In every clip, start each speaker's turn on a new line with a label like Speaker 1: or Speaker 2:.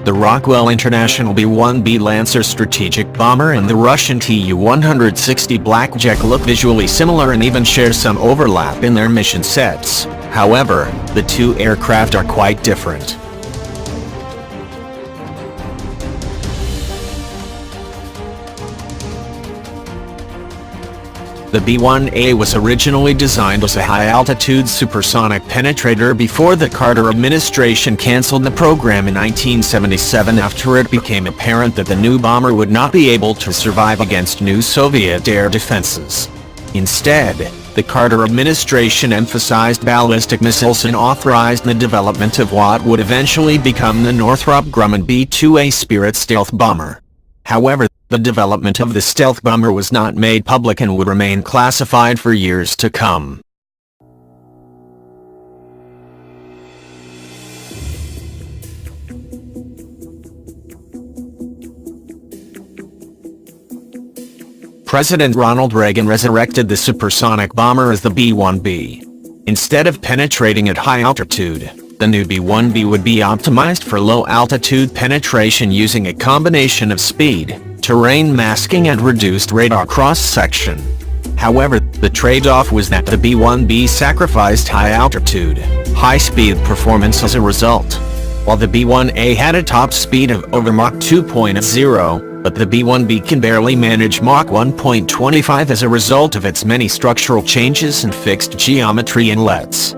Speaker 1: The Rockwell International B-1B Lancer strategic bomber and the Russian Tu-160 Blackjack look visually similar and even share some overlap in their mission sets. However, the two aircraft are quite different. The B-1A was originally designed as a high-altitude supersonic penetrator before the Carter administration canceled the program in 1977 after it became apparent that the new bomber would not be able to survive against new Soviet air defenses. Instead, the Carter administration emphasized ballistic missiles and authorized the development of what would eventually become the Northrop Grumman B-2A Spirit stealth bomber. However, the development of the stealth bomber was not made public and would remain classified for years to come. President Ronald Reagan resurrected the supersonic bomber as the B-1B. Instead of penetrating at high altitude, the new B-1B would be optimized for low-altitude penetration using a combination of speed, terrain masking and reduced radar cross-section. However, the trade-off was that the B-1B sacrificed high-altitude, high-speed performance as a result. While the B-1A had a top speed of over Mach 2.0, but the B-1B can barely manage Mach 1.25 as a result of its many structural changes and fixed geometry inlets.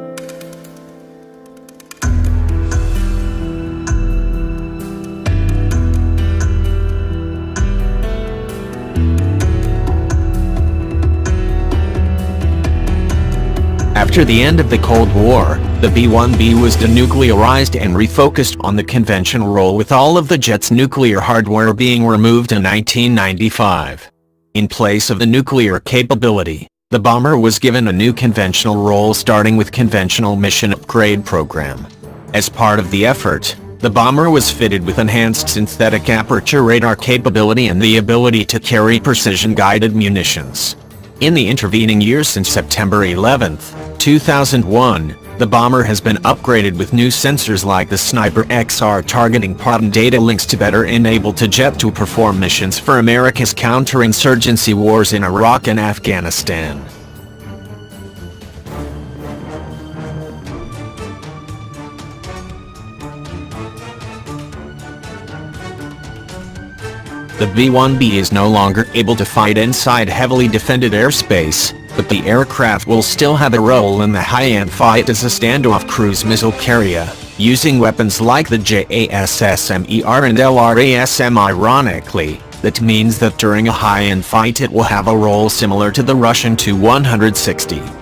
Speaker 1: After the end of the Cold War, the B-1B was denuclearized and refocused on the conventional role, with all of the jet's nuclear hardware being removed in 1995. In place of the nuclear capability, the bomber was given a new conventional role, starting with Conventional Mission Upgrade Program. As part of the effort, the bomber was fitted with enhanced synthetic aperture radar capability and the ability to carry precision-guided munitions. In the intervening years since September 11, 2001, the bomber has been upgraded with new sensors like the Sniper XR targeting pod and data links to better enable the jet to perform missions for America's counterinsurgency wars in Iraq and Afghanistan. The B-1B is no longer able to fight inside heavily defended airspace, but the aircraft will still have a role in the high-end fight as a standoff cruise missile carrier, using weapons like the JASSMER and LRASM. Ironically, that means that during a high-end fight it will have a role similar to the Russian Tu-160.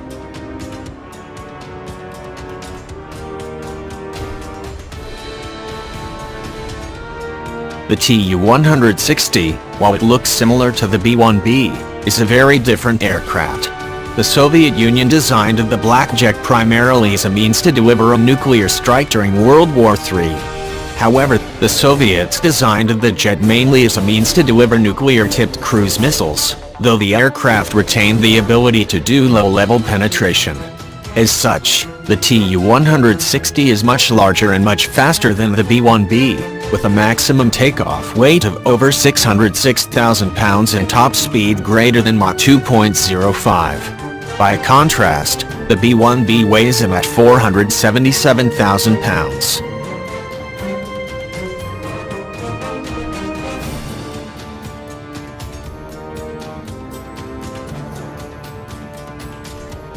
Speaker 1: The Tu-160, while it looks similar to the B-1B, is a very different aircraft. The Soviet Union designed the Blackjack primarily as a means to deliver a nuclear strike during World War III. However, the Soviets designed the jet mainly as a means to deliver nuclear-tipped cruise missiles, though the aircraft retained the ability to do low-level penetration. As such, the Tu-160 is much larger and much faster than the B-1B, with a maximum takeoff weight of over 606,000 pounds and top speed greater than Mach 2.05. By contrast, the B-1B weighs about 477,000 pounds.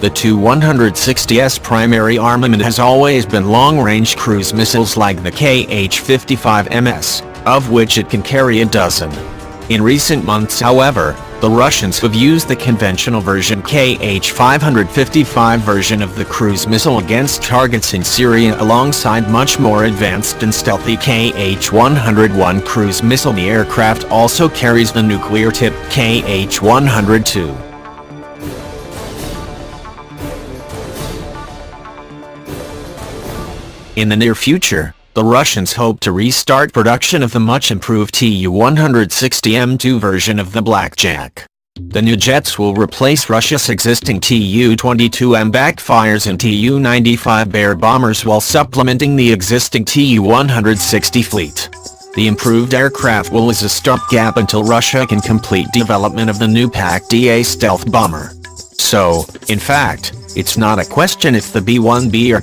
Speaker 1: The Tu-160's primary armament has always been long-range cruise missiles like the Kh-55MS, of which it can carry a dozen. In recent months, however, the Russians have used the conventional version Kh-555 version of the cruise missile against targets in Syria alongside much more advanced and stealthy Kh-101 cruise missile. The aircraft also carries the nuclear-tipped Kh-102. In the near future, the Russians hope to restart production of the much-improved Tu-160M2 version of the Blackjack. The new jets will replace Russia's existing Tu-22M backfires and Tu-95 Bear bombers while supplementing the existing Tu-160 fleet. The improved aircraft will is a stopgap until Russia can complete development of the new Pak-DA stealth bomber. So, in fact, it's not a question if the B-1B or